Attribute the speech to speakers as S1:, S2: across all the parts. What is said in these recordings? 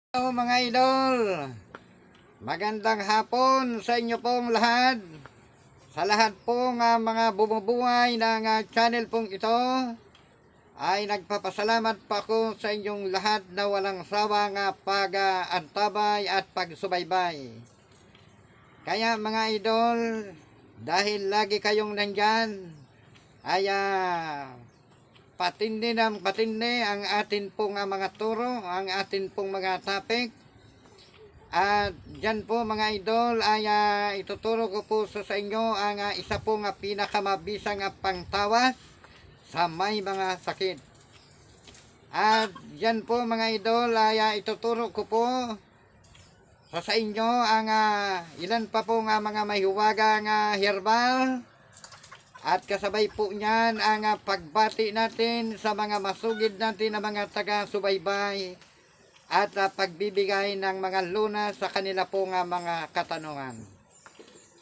S1: Hello mga idol, magandang hapon sa inyo pong lahat. Sa lahat pong mga bumubuhay ng channel pong ito, ay nagpapasalamat pa ako sa inyong lahat na walang sawang pag-antabay at pagsubaybay. Kaya mga idol, dahil lagi kayong nandyan, ay patindi ng patindi ang atin pong mga turo, ang atin pong mga topic. At dyan po mga idol ay ituturo ko po sa inyo ang isa pong pinakamabisang pangtawas sa may mga sakit. At dyan po mga idol ay ituturo ko po sa inyo ang ilan pa pong mga mahiwagang herbal. At kasabay po niyan ang pagbati natin sa mga masugid natin na mga taga-subaybay at pagbibigay ng mga lunas sa kanila pong mga katanungan.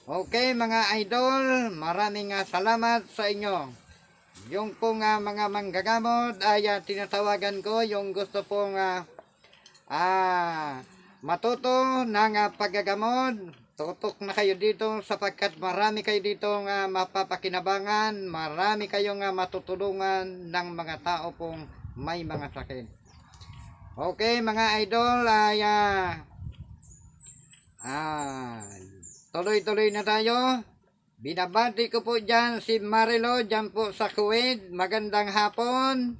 S1: Okay mga idol, maraming salamat sa inyo. Yung pong mga manggagamot ay tinatawagan ko yung gusto pong matuto ng paggagamot. Tutok na kayo dito sapagkat marami kayo dito mapapakinabangan, marami kayong matutulungan ng mga tao pong may mga sakit. Okay mga idol, ay tuloy-tuloy na tayo. Binabati ko po dyan si Marilo, dyan po sa Kuwait, magandang hapon.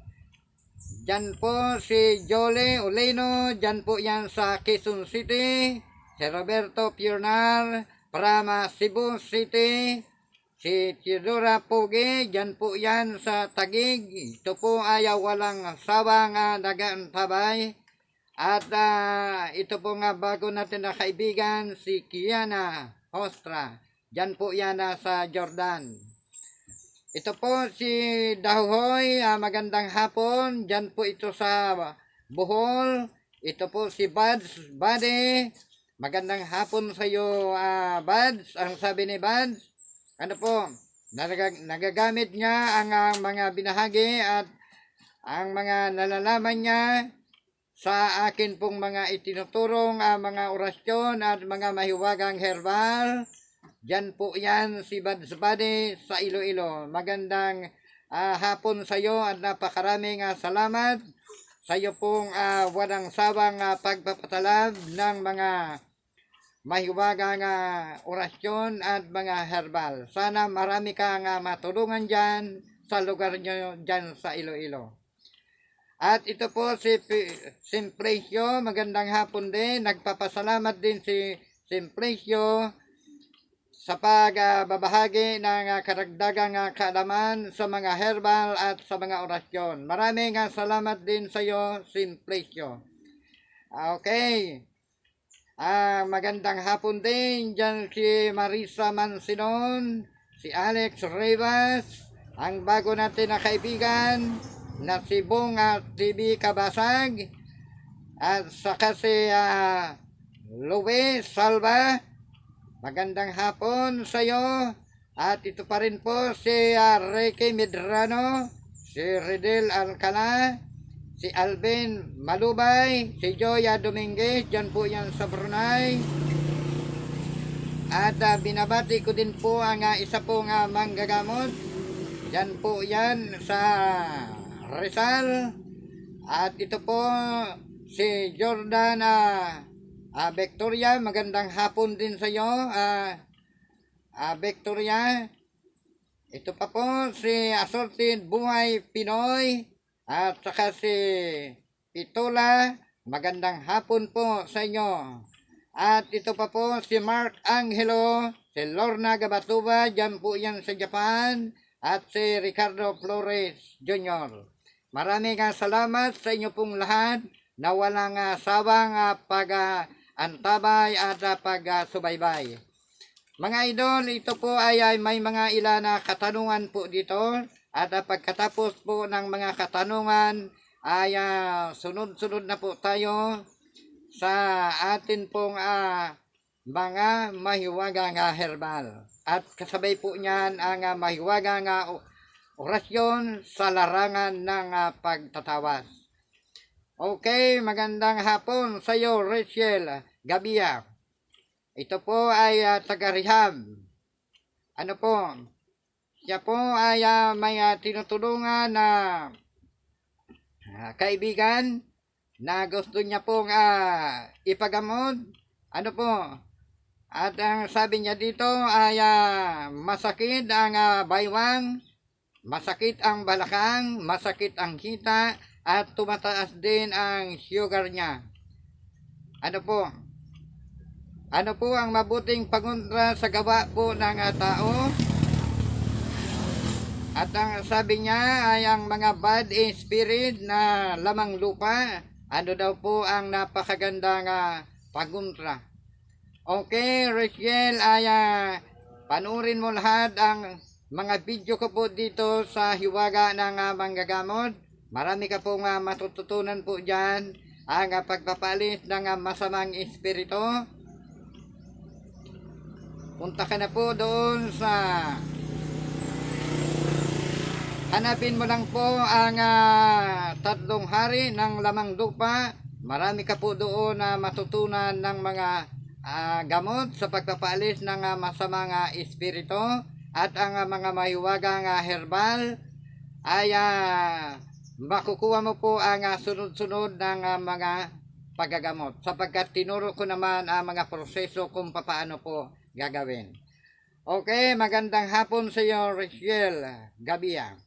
S1: Dyan po si Jolie Oleno, dyan po yan sa Quezon City. Si Roberto Piornar, from Cebu City. Si Theodora Pugi, dyan po yan sa Taguig. Ito po ay walang sawang nag-aantabay. At ito po nga bago natin na kaibigan, si Kiana Hostra. Dyan po yan sa Jordan. Ito po si Dahoy, magandang hapon. Dyan po ito sa Bohol. Ito po si Buds Buddy. Magandang hapon sa iyo, Buds. Ang sabi ni Buds, ano po, nagagamit niya ang mga binahagi at ang mga nalalaman niya sa akin pong mga itinuturong mga orasyon at mga mahiwagang herbal. Diyan po yan si Buds Buddy sa Iloilo. Magandang hapon sa iyo at napakaraming salamat sa iyo pong walang sawang pagpapatalab ng mga mahiwagang orasyon at mga herbal. Sana marami kang matulungan dyan sa lugar nyo dyan sa Iloilo. At ito po si Simplicio, magandang hapon din. Nagpapasalamat din si Simplicio sa pagbabahagi ng karagdagang kaalaman sa mga herbal at sa mga orasyon. Maraming salamat din sa iyo, Simplicio. Okay. Magandang hapon din dyan si Marisa Mansinon, si Alex Rivas, ang bago natin na kaibigan na si Bong TV Kabasag, at saka si Luis Salva. Magandang hapon sa iyo. At ito pa rin po si Ricky Medrano, si Redel Alcala, si Alvin Malubay, si Joya Dominguez, dyan po yan sa Brunei. At binabati ko din po ang isa pong manggagamot, dyan po yan sa Rizal. At ito po si Jordan Victoria, magandang hapon din sa iyo, Victoria. Ito pa po si Assorted Buhay Pinoy. At saka si Pitula, magandang hapon po sa inyo. At ito pa po si Mark Angelo, si Lorna Gabatuba, dyan po yan sa Japan. At si Ricardo Flores Jr. Maraming salamat sa inyo pong lahat na walang sawang pag-antabay at pag-subaybay. Mga idol, ito po ay may mga ilan na katanungan po dito. At pagkatapos po ng mga katanungan ay sunod-sunod na po tayo sa atin pong mga mahiwagang herbal. At kasabay po niyan ang mahiwagang orasyon sa larangan ng pagtatawas. Okay, magandang hapon sa iyo, Rachel Gabia. Ito po ay taga-rehab. Ano po? Siya po ay may tinutulungan na kaibigan na gusto niya pong ipagamot. Ano po? At ang sabi niya dito ay masakit ang baywang, masakit ang balakang, masakit ang hita, at tumataas din ang sugar niya. Ano po? Ano po ang mabuting pangontra sa gawa po ng tao? At ang sabi niya ay ang mga bad spirit na lamang lupa, ano daw po ang napakagandang pangontra. Okay, Rachel, ay panurin mo lahat ang mga video ko po dito sa Hiwaga ng Manggagamot. Marami ka pong matututunan po dyan ang pagpapalit ng masamang espiritu. Punta ka na po doon sa... Hanapin mo lang po ang 3 hari ng lamang lupa. Marami ka po doon na matutunan ng mga gamot sa pagpapalis ng masamang espiritu at ang mga mahiwagang herbal ay makukuha mo po ang sunod-sunod ng mga paggagamot sapagkat tinuro ko naman ang mga proseso kung paano po gagawin. Okay, magandang hapon sa iyo, Rachel Gabia.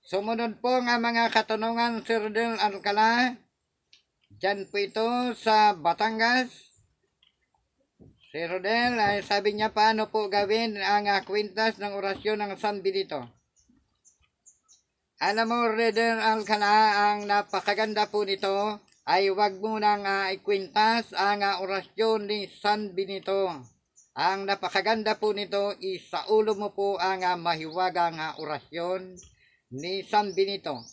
S1: Sumunod po ang mga katanungan, Sir Del Alcala. Diyan po ito sa Batangas. Si Rodel, sabi niya paano po gawin ang kwintas ng orasyon ng San Benito. Alam mo, Rodel Alcala, ang napakaganda po nito ay wag mo nang ikwintas ang orasyon ni San Benito. Ang napakaganda po nito, isaulo mo po ang mahiwagang orasyon ni San Benito.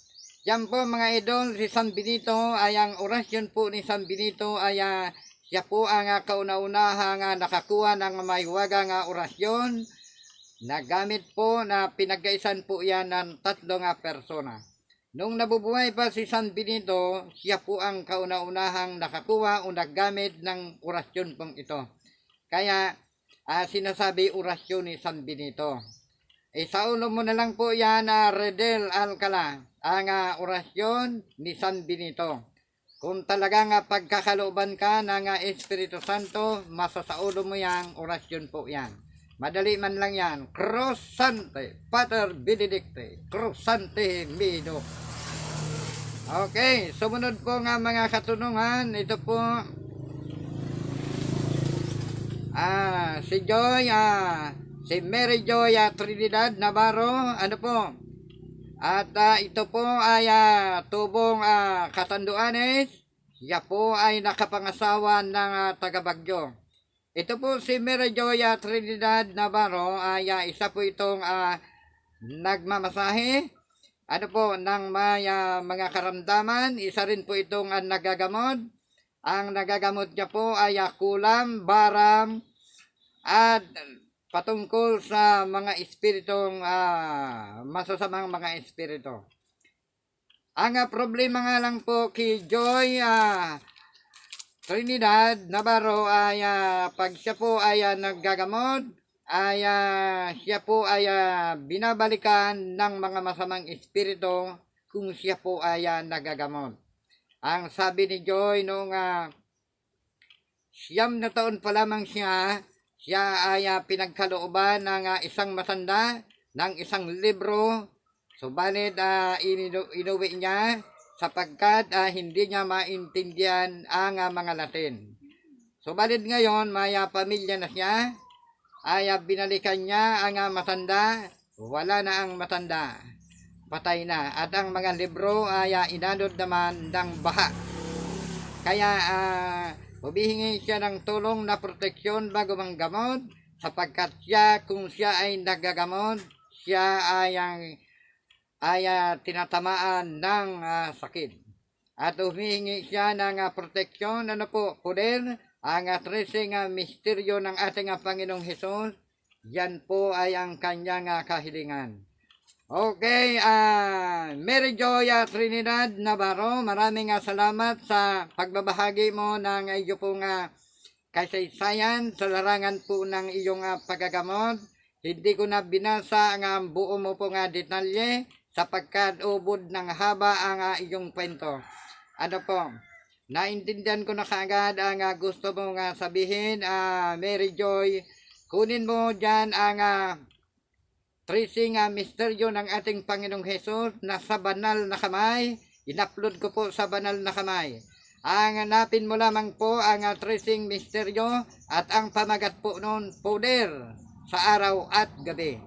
S1: Yan po mga idol, si San Benito ay ang orasyon po ni San Benito ay siya po ang kauna-unahang nakakuha ng mahiwagang orasyon na gamit po na pinagkaisan po yan ng 3 persona. Nung nabubuhay pa si San Benito, siya po ang kauna-unahang nakakuha o naggamit ng orasyon pong ito. Kaya sinasabi orasyon ni San Benito. Isaulo mo na lang po yan, Redel Alcala, ang orasyon ni San Benito. Kung talagang pagkakalooban ka ng Espiritu Santo, masasaulo mo yang orasyon po yan. Madali man lang yan. Crosante, Pater Benedicte, Crosante Mino. Okay, sumunod po nga mga katanungan. Ito po, si Joy, si Mary Joy Trinidad Navarro, ano po? At ito po ay tubong Catanduanes. Siya po ay nakapangasawa ng taga Bagyo. Ito po si Mary Joy Trinidad Navarro ay isa po itong nagmamasahe. Ano po, ng mga karamdaman. Isa rin po itong nagagamot. Ang nagagamot niya po ay kulam, baram, at patungkol sa mga espiritong masasamang mga espiritu. Ang problema nga lang po kay Joy Trinidad Navarro ay pag siya po ay naggagamot, ay siya po ay binabalikan ng mga masamang espiritu kung siya po ay nagagamot. Ang sabi ni Joy noong 9 na taon pa lamang siya ay pinagkalooban ng isang matanda ng isang libro. Subalit inuwi niya sapagkat hindi niya maintindihan ang mga Latin. Subalit ngayon may pamilya na siya, ay binalikan niya ang matanda, wala na ang matanda, patay na, at ang mga libro ay inanod naman ng baha. Kaya humihingi siya ng tulong na proteksyon bago manggamot, sapagkat kung siya ay nagagamot, siya ay tinatamaan ng sakit. At humihingi siya ng proteksyon, ano po, poder, ang 13 misteryo ng ating Panginoong Hesus. Yan po ay ang kanyang kahilingan. Okay, Mary Joy Trinidad Navarro, maraming salamat sa pagbabahagi mo ng iyo pong kasaysayan sa larangan po ng iyong paggagamot. Hindi ko na binasa ang buo mo pong detalye sapagkat ubod ng haba ang iyong kwento. Ano po, naintindihan ko na kaagad ang gusto mong sabihin, Mary Joy. Kunin mo dyan ang tracing misteryo ng ating Panginoong Hesus na sa banal na kamay. In-upload ko po sa banal na kamay. Ang hanapin mo lamang po ang tracing misteryo at ang pamagat po noon, poder sa araw at gabi.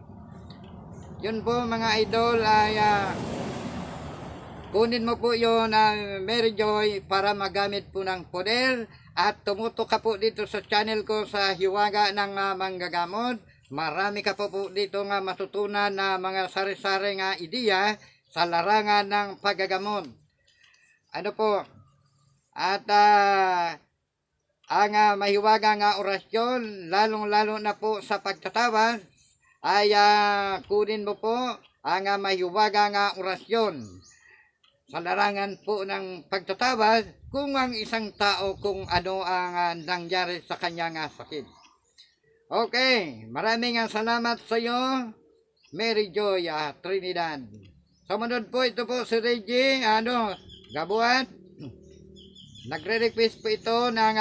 S1: Yun po mga idol ay kunin mo po yun Mary Joy para magamit po ng poder at tumutok ka po dito sa channel ko sa Hiwaga ng Manggagamot. Marami ka po dito nga matutunan na mga sari-sari nga ideya sa larangan ng paggagamot. Ano po? At ang mahiwaga nga orasyon, lalong-lalo na po sa pagtatawad, ay kunin mo po ang mahiwaga nga orasyon sa larangan po ng pagtatawad kung ang isang tao kung ano ang nangyari sa kanyang sakit. Okay, maraming salamat sa iyo, Mary Joy Trinidad. Sumunod po ito po si Reggie, Gabuat. Nagre-request po ito ng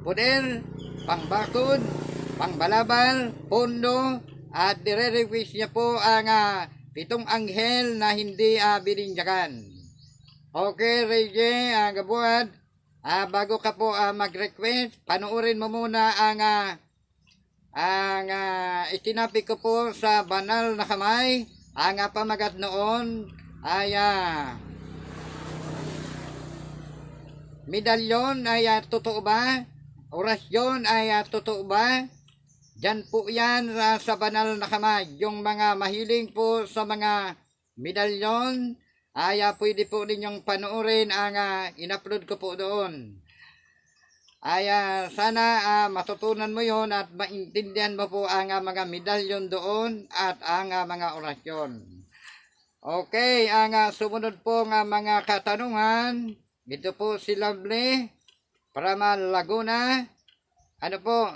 S1: poder, pangbakod, pangbalabal, pondo, at dire-request niya po ang 7 anghel na hindi bininyagan. Okay, Reggie, Gabuat. Bago ka po mag-request, panoorin mo muna ang itinapi ko po sa banal na kamay. Ang pamagat noon ay medalyon ay totoo ba? Orasyon ay totoo ba? Diyan po yan sa banal na kamay. Yung mga mahiling po sa mga medalyon, ay pwede po ninyong panoorin ang in-upload ko po doon. Ay sana matutunan mo yon at maintindihan mo po ang mga medalyon doon at ang mga orasyon. Okay, ang sumunod po ng mga katanungan, ito po si Lovely from Laguna. Ano po,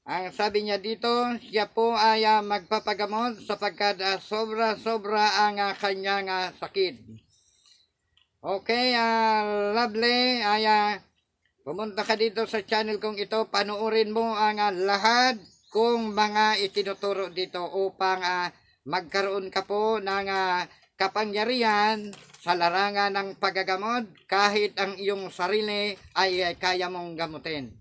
S1: ang sabi niya dito, siya po ay magpapagamot sapagkat sobra-sobra ang kanyang sakit. Okay, Lovely, pumunta ka dito sa channel kong ito, panoorin mo ang lahat kung mga itinuturo dito upang magkaroon ka po ng kapangyarihan sa larangan ng paggagamot kahit ang iyong sarili ay kaya mong gamutin.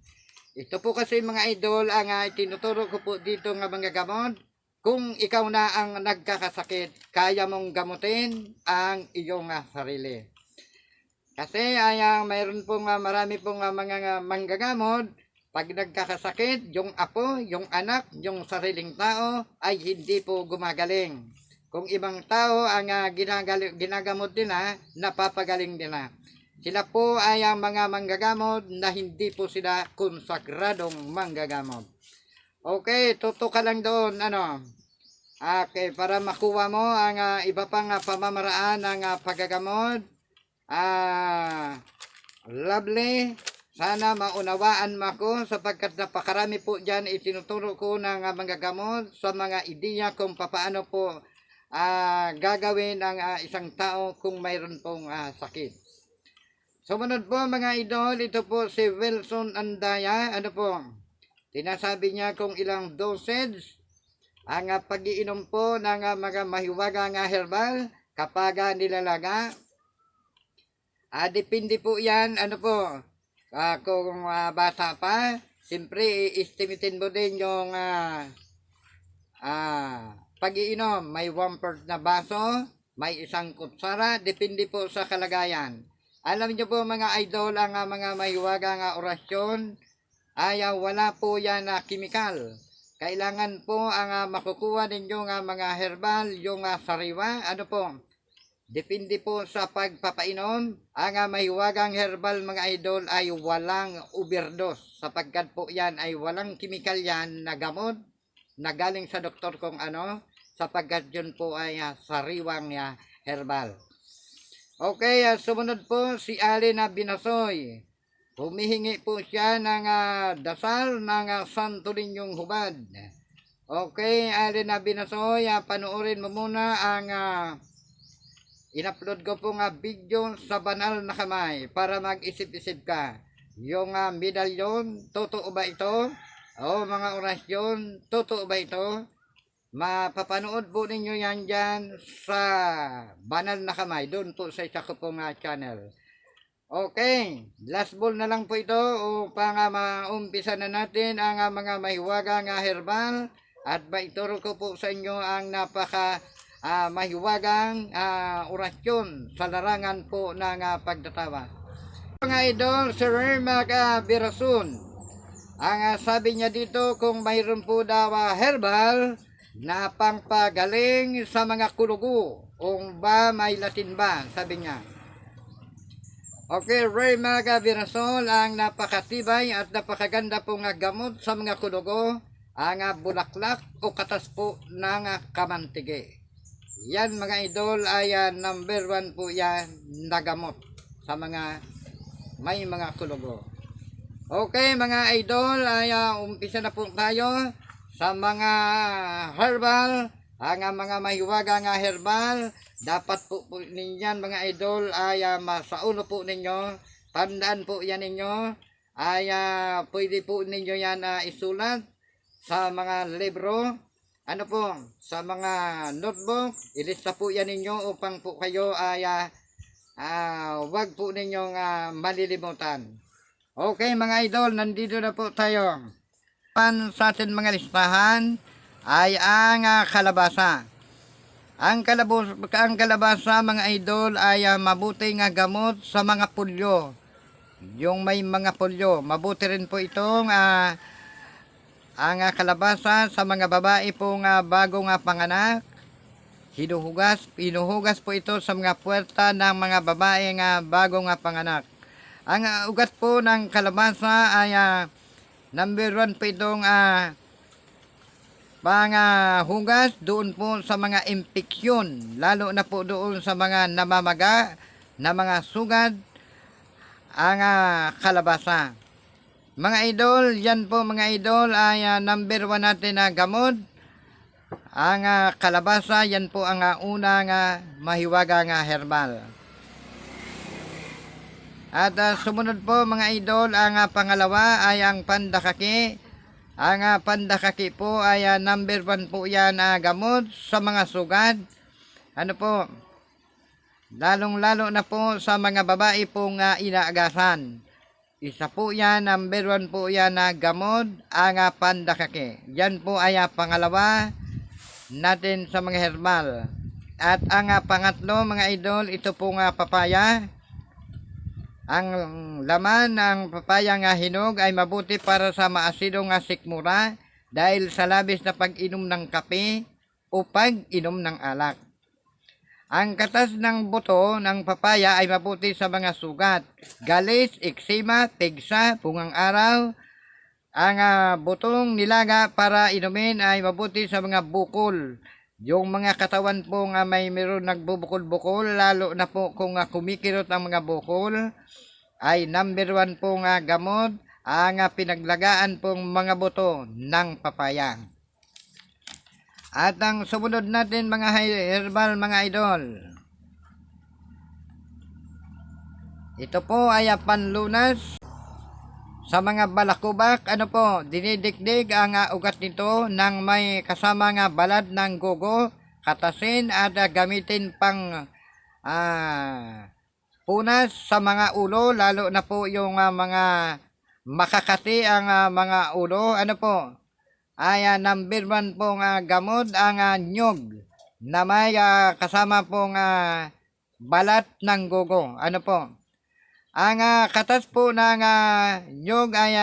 S1: Ito po kasi mga idol ang tinuturo ko po dito ng mga gamot. Kung ikaw na ang nagkakasakit, kaya mong gamutin ang iyong sarili. Kasi mayroon pong marami pong mga manggagamot. Pag nagkakasakit, yung apo, yung anak, yung sariling tao ay hindi po gumagaling. Kung ibang tao ang ginagamot nila, napapagaling nila. Sila po ay ang mga manggagamot na hindi po sila konsagradong manggagamot. Okay, tutok ka lang doon, Okay, para makuha mo ang iba pang pamamaraan ng paggagamot. Lovely, sana maunawaan mo ako sapagkat napakarami po dyan itinuturo ko ng mga gamot sa mga ideya kung paano po gagawin ang isang tao kung mayroon pong sakit. Sumunod po mga idol, ito po si Wilson Andaya. Ano po? Tinasabi niya kung ilang dosage ang pag-iinom po ng mga mahiwaga herbal kapag nilalaga. Depende po yan, kung bata pa, siyempre i-estimatein mo din yung pag-iinom. May 1/4 na baso, may 1 kutsara, depende po sa kalagayan. Alam niyo po mga idol, ang mga mahiwaga orasyon ay wala po yan na kimikal. Kailangan po ang makukuha ninyo mga herbal, yung sariwa, depende po sa pagpapainom. Ang mahiwagang herbal mga idol ay walang overdose sapagkat po yan ay walang kimikal yan na gamot na galing sa doktor kung sapagkat yun po ay sariwang herbal. Okay, sumunod po si Allen Binasoy. Humihingi po siya ng dasal ng Santo Ninyong Hubad. Okay, Allen Binasoy, panoorin mo muna ang in-upload ko po video sa banal na kamay para mag-isip-isip ka. Yung medalyon, totoo ba ito? O mga orasyon, totoo ba ito? Mapapanood po ninyo yan dyan sa banal na kamay, doon po sa isa ko pong channel. Okay, last ball na lang po ito upang maumpisa na natin ang mga mahiwagang herbal at maituro ko po sa inyo ang napaka mahiwagang orasyon sa larangan po ng pagtatawa. Mga idol, Sir Birasun, ang sabi niya dito kung mayroon po daw herbal na pangpagaling sa mga kulugo kung ba may latin ba, sabi niya. Okay, Ray Birasol, ang napakatibay at napakaganda pong gamot sa mga kulugo ang bulaklak o katas po ng kamantige. Yan mga idol ay number 1 po yan na gamot sa mga may mga kulugo. Okay mga idol, ay umpisa na po tayo sa mga herbal, ang mga mahiwagang herbal. Dapat po ninyan mga idol ay masaulo po ninyo, tandaan po yan ninyo, ay pwede po ninyo yan isulat sa mga libro, ano po, sa mga notebook, ilista po yan ninyo upang po kayo ay wag po ninyong malilimutan. Okay mga idol, nandito na po tayo. Sa ating mga listahan ay ang kalabasa. Ang kalabasa mga idol ay mabuting gamot sa mga pulyo. Yung may mga pulyo, mabuti rin po itong ang kalabasa sa mga babae pong bagong panganak. Hinuhugas po ito sa mga puwerta ng mga babae bagong panganak. Ang ugat po ng kalabasa ay number 1 po itong hugas doon po sa mga impeksyon, lalo na po doon sa mga namamaga na mga sugat, ang kalabasa. Mga idol, yan po mga idol ay number 1 natin na gamot. Ang kalabasa, yan po ang unang mahiwagang herbal. At sumunod po mga idol, ang pangalawa ay ang pandakaki. Ang pandakaki po ay number 1 po yan gamot sa mga sugat. Ano po? Lalong-lalo na po sa mga babae pong inaagasan. Isa po yan, number 1 po yan gamot, ang pandakaki. Yan po ay pangalawa natin sa mga herbal. At ang pangatlo mga idol, ito po papaya. Ang laman ng papayang hinog ay mabuti para sa maasidong sikmura dahil sa labis na pag-inom ng kape o pag-inom ng alak. Ang katas ng buto ng papaya ay mabuti sa mga sugat, galis, eksema, pigsa, pungang araw. Ang butong nilaga para inumin ay mabuti sa mga bukol. Yung mga katawan po may meron nagbubukol-bukol, lalo na po kung kumikirot ang mga bukol, ay number 1 po gamot ang pinaglagaan pong mga buto ng papaya. At ang sumunod natin mga herbal mga idol, ito po ay panlunas sa mga balakubak. Ano po, dinidikdig ang ugat nito ng may kasama balad ng gogo, katasin at gamitin pang punas sa mga ulo, lalo na po yung mga makakati ang mga ulo. Ano po, ay number 1 pong gamot ang nyog na may kasama pong balat ng gogo. Ano po, ang katas po ng nyog ay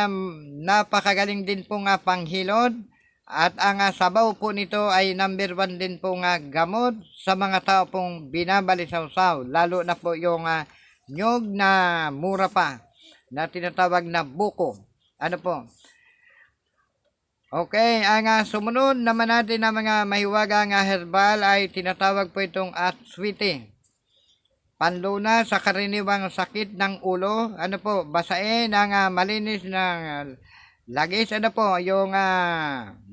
S1: napakagaling din pong panghilod. At ang sabaw po nito ay number 1 din pong gamot sa mga tao pong binabalisawsaw. Lalo na po yung nyog na mura pa na tinatawag na buko. Ano po? Okay, ang sumunod naman natin na mga mahiwaga nga herbal ay tinatawag po itong Atswiti. Panlunas sa karaniwang sakit ng ulo, ano po, basain ang malinis ng lagis, ano po, yung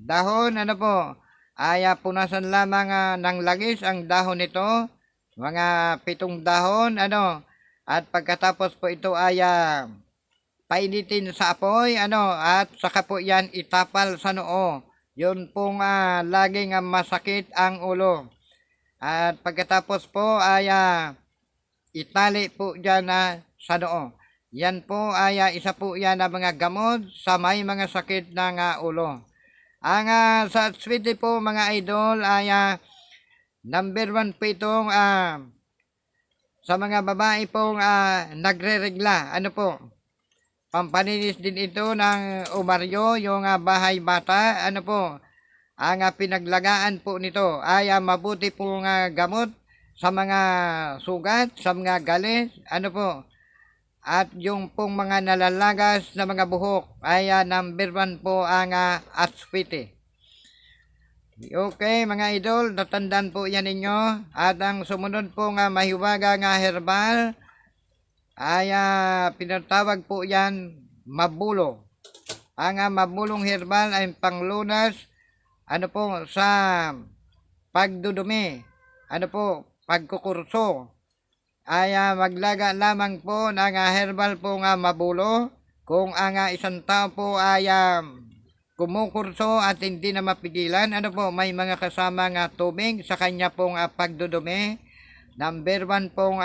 S1: dahon, ano po, ay punasan lamang ng lagis ang dahon nito, mga 7 dahon, ano, at pagkatapos po ito ay painitin sa apoy, ano, at saka po yan itapal sa noo. Yun pong laging masakit ang ulo. At pagkatapos po ay itali po dyan sa noo. Yan po ay isa po yan na mga gamot sa may mga sakit ng ulo. Ang sa Swede po mga idol ay number 1 po itong sa mga babae pong nagre-regla. Ano po? Pampalinis din ito ng umaryo, yung bahay bata. Ano po? Ang pinaglagaan po nito ay mabuti pong gamot sa mga sugat, sa mga galis, ano po, at yung pong mga nalalagas na mga buhok ay number 1 po ang Atswiti. Okay mga idol, natandaan po yan ninyo. At ang sumunod po mahiwaga herbal ay pinatawag po yan mabulo. Ang mabulong herbal ay panglunas, ano po, sa pagdudumi, ano po, pagkukurso, ay maglaga lamang po ng herbal po mabulo. Kung ang isang tao po ay kumukurso at hindi na mapigilan, ano po, may mga kasamang tubig sa kanya pong pagdudumi. Number 1 pong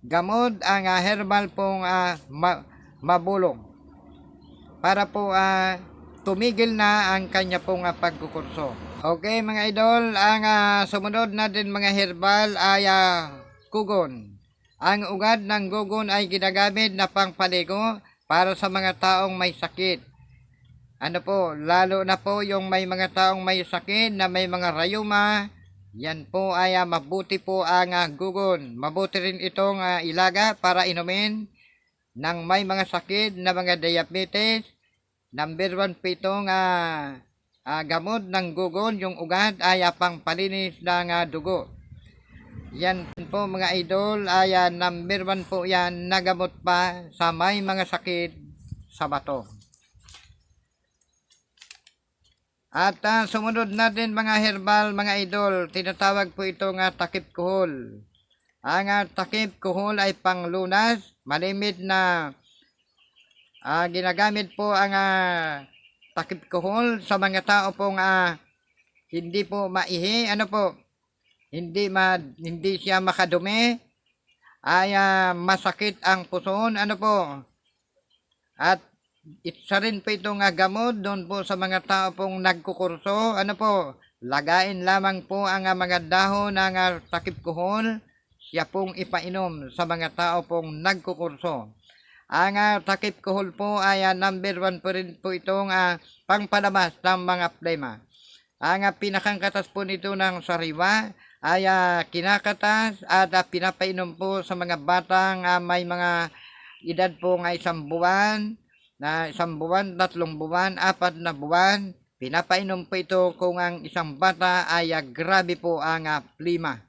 S1: gamot ang herbal pong mabulo para po tumigil na ang kanya pong pagkukurso. Okay mga idol, ang sumunod natin mga herbal ay gugon. Ang ugat ng gugon ay ginagamit na pangpaligo para sa mga taong may sakit. Ano po, lalo na po yung may mga taong may sakit na may mga rayuma, yan po ay mabuti po ang gugon. Mabuti rin itong ilaga para inumin ng may mga sakit na mga diabetes. Number 1 po itong gamot ng gugon, yung ugat ay pangpalinis ng dugo. Yan po mga idol ay number 1 po yan na gamot pa sa may mga sakit sa bato. At sumunod natin mga herbal mga idol, tinatawag po itong takip kuhol. Ang takip kuhol ay panglunas, malimit na ginagamit po ang takip kuhol sa mga tao pong hindi po maihi, ano po, hindi siya makadumi, ay masakit ang puson, ano po, at isa rin po itong gamot doon po sa mga tao pong nagkukurso, ano po, lagain lamang po ang mga dahon ng takip kuhol, siya pong ipainom sa mga tao pong nagkukurso. Ang takip kuhol po ay number 1 po rin po itong pangpalabas ng mga plema. Ang pinakangkatas po nito ng sariwa ay kinakatas at pinapainom po sa mga batang may mga edad po ng 1 buwan, 1 buwan, 3 buwan, 4 na buwan. Pinapainom po ito kung ang isang bata ay grabe po ang plema.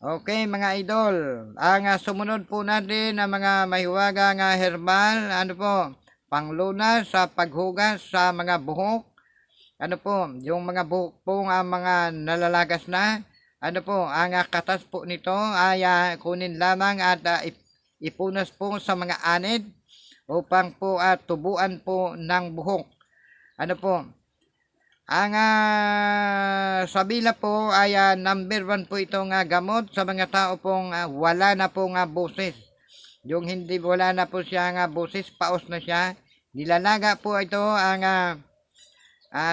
S1: Okay mga idol, ang sumunod po natin na mga mahiwaga herbal, ano po, panglunas sa paghugas sa mga buhok, ano po, yung mga buhok po mga nalalagas na, ano po, ang katas po nito ay kunin lamang at ipunas po sa mga anid upang po tubuan po ng buhok. Ano po, ang sabila po ay number 1 po itong gamot sa mga tao pong wala na pong boses. Yung hindi wala na po siya boses, paos na siya. Nilalaga po ito ang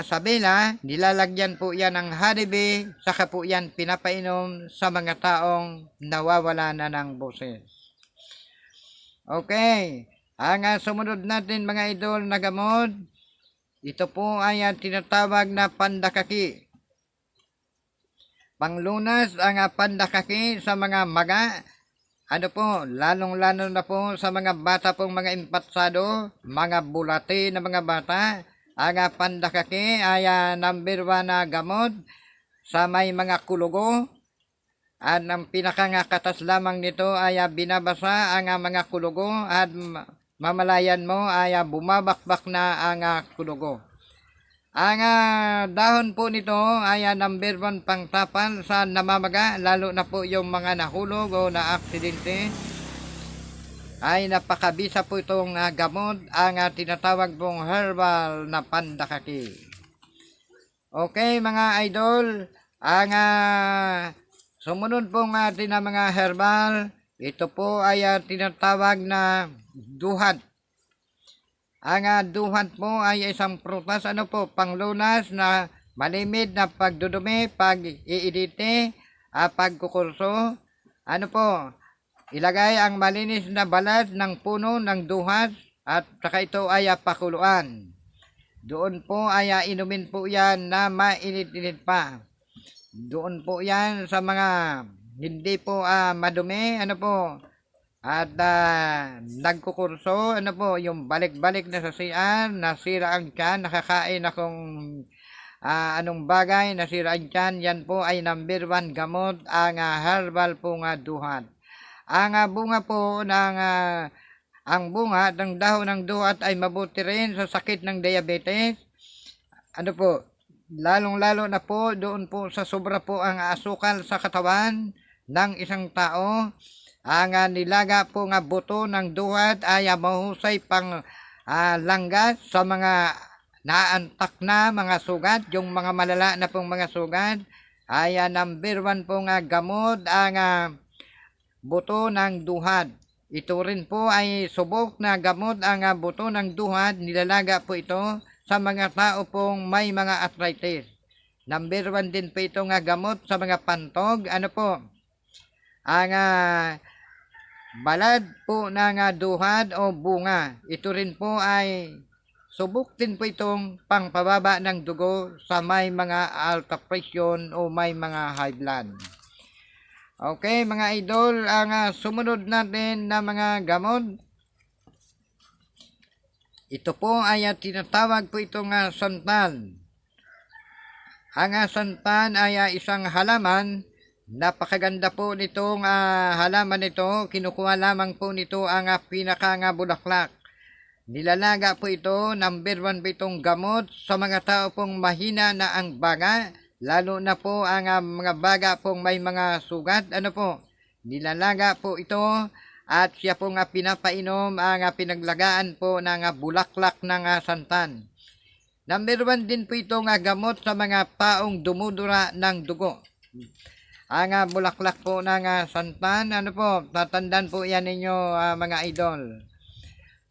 S1: sabila, nilalagyan po yan ng haribe, saka po yan pinapainom sa mga taong nawawala na ng boses. Okay, ang sumunod natin mga idol na gamot, ito po ay tinatawag na pandakaki. Panglunas ang pandakaki sa mga maga, ano po, lalong-lalo na po sa mga bata pong mga impatsado, mga bulati na mga bata, ang pandakaki ay number 1 na gamot sa may mga kulugo. At ang pinakangakatas lamang nito ay binabasa ang mga kulugo at mamalayan mo ay bumabakbak na ang kulugo. Ang dahon po nito ay number 1 pangtapal sa namamaga, lalo na po yung mga nahulog o na-aksidente. Ay napakabisa po itong gamot, ang tinatawag pong herbal na pandakaki. Okay mga idol, ang sumunod pong atin na mga herbal, ito po ay tinatawag na duhat. Ang duhat po ay isang prutas, panglunas na malimid na pagdudumi, pag-iidite, pagkukurso. Ilagay ang malinis na balat ng puno ng duhat at saka ito ay pakuluan. Doon po ay inumin po yan na mainit-init pa. Doon po yan sa mga hindi po madumi, at nagkukurso, yung balik-balik na sa CR, nasira ang tiyan, nakakain akong anong bagay, nasira ang tiyan, yan po ay number 1 gamot, ang herbal po duhat. Ang bunga po ang bunga ng dahon ng duhat ay mabuti rin sa sakit ng diabetes. Lalong-lalo na po doon po sa sobra po ang asukal sa katawan ng isang tao. Ang nilaga po buto ng duhat ay mahusay pang langgas sa mga naantak na mga sugat, yung mga malala na pong mga sugat. Ay number 1 po gamot ang buto ng duhat. Ito rin po ay subok na gamot, ang buto ng duhat, nilalaga po ito sa mga tao pong may mga arthritis. Number 1 din po ito gamot sa mga pantog. Ang balad po ng duhat o bunga. Ito rin po ay subok din po itong pangpababa ng dugo sa may mga alta presyon o may mga high blood. Okay mga idol, ang sumunod natin na mga gamot, ito po ay tinatawag po itong santan. Ang santan ay isang halaman. Napakaganda po nitong halaman nito. Kinukuha lamang po nito ang bulaklak. Nilalaga po ito, number 1 po itong gamot sa mga tao pong mahina na ang baga. Lalo na po ang mga baga pong may mga sugat. Nilalaga po ito at siya pong pinapainom, ang pinaglagaan po ng bulaklak ng santan. Number 1 din po itong gamot sa mga taong dumudura ng dugo. Ang bulaklak po ng santan, tatandaan po yan ninyo mga idol.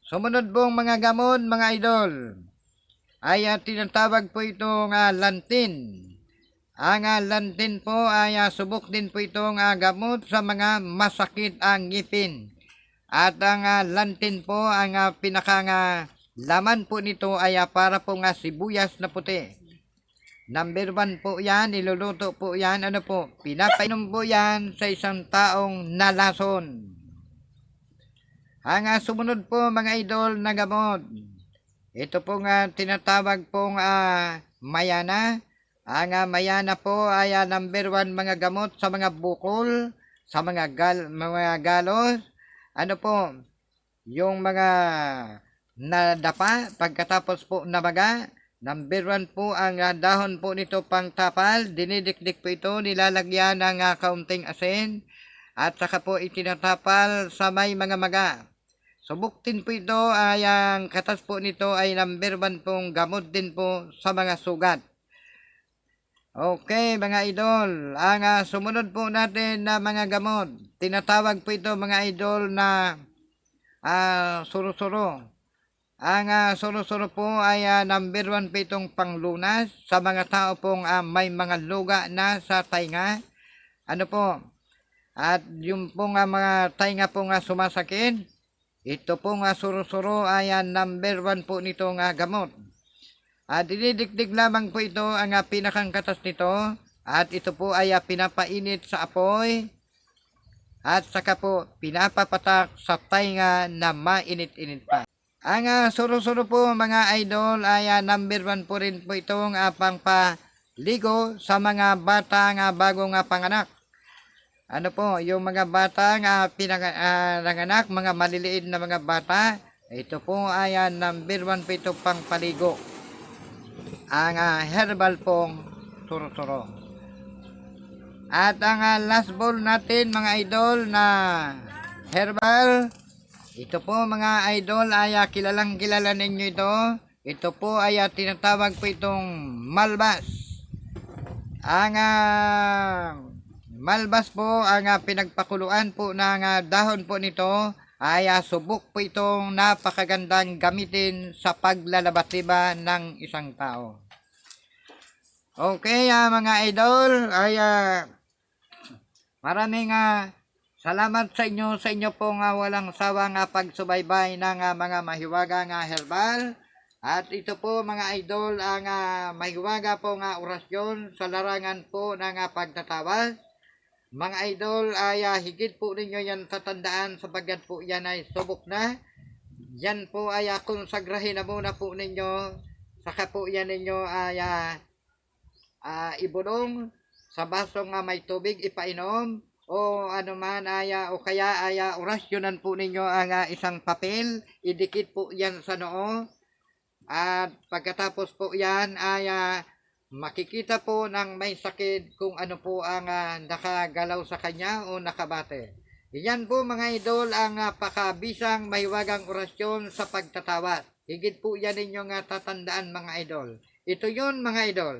S1: Sumunod pong mga gamot mga idol, ay tinatawag po itong lantin. Ang lantin po ay subok din po itong gamot sa mga masakit ang ngipin. At ang lantin po, ang laman po nito ay para po sibuyas na puti. Number 1 po yan, niluluto po yan, pinapainom po yan sa isang taong nalason. Ang sumunod po mga idol na gamot, ito po tinatawag pong mayana. Ang mayana po ay number 1 mga gamot sa mga bukol, sa mga galos, yung mga nadapa pagkatapos po nabaga. Number 1 po ang dahon po nito pangtapal, dinidikdik po ito, nilalagyan ng kaunting asin at saka po itinatapal sa may mga maga. Subuktin po ito, ang katas po nito ay number 1 pong gamot din po sa mga sugat. Okay mga idol, ang sumunod po natin na mga gamot, tinatawag po ito mga idol na suro-suro. Ang suro-suro po ay number 1 po itong panglunas sa mga tao pong may mga luga na sa tainga. At yung pong mga tainga pong sumasakit, ito pong suro-suro ay number 1 po nitong gamot. Dinidikdik lamang po ito, ang pinakang katas nito, at ito po ay pinapainit sa apoy at saka po pinapapatak sa tainga na mainit-init pa. Ang suro-suro po mga idol ay number 1 po rin po itong pangpaligo sa mga bata nga bagong panganak. Ano po, yung mga bata nga pinanganak, mga maliliit na mga bata, ito po ay number 1 po itong pangpaligo. Ang herbal pong suro-suro. At ang last bowl natin mga idol na herbal, ito po mga idol ay kilalang kilala ninyo ito. Ito po ay tinatawag po itong malbas. Ang malbas po, ang pinagpakuluan po ng dahon po nito ay subok po itong napakagandang gamitin sa paglalabatiba ng isang tao. Okay mga idol, ay maraming salamat sa inyo pong walang sawang pagsubaybay ng mga mahiwagang herbal. At ito po mga idol ang mahiwaga pong orasyon sa larangan po ng pagtatawad. Mga idol ay higit po ninyo yan tatandaan sapagkat po yan ay subok na. Yan po ay konsagrahin na muna po ninyo. Saka po yan ninyo ay ibulong sa basong may tubig ipainom. O ano man o kaya orasyonan po ninyo ang isang papel, idikit po yan sa noo, at pagkatapos po yan ay makikita po ng may sakit kung ano po ang nakagalaw sa kanya o nakabate. Yan po mga idol ang pakabisang mahiwagang orasyon sa pagtatawad. Higit po yan ninyong tatandaan mga idol. Ito yun mga idol.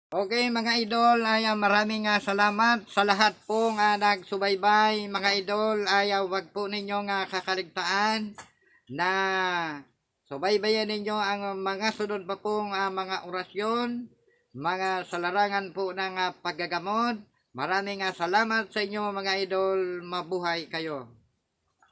S1: Okay mga idol, ay maraming salamat sa lahat pong nagsubaybay. Mga idol, ay wag po ninyong kakaligtaan na subaybayan ninyo ang mga sunod pa pong mga orasyon, mga salarangan po ng paggagamot. Maraming salamat sa inyo mga idol, mabuhay kayo.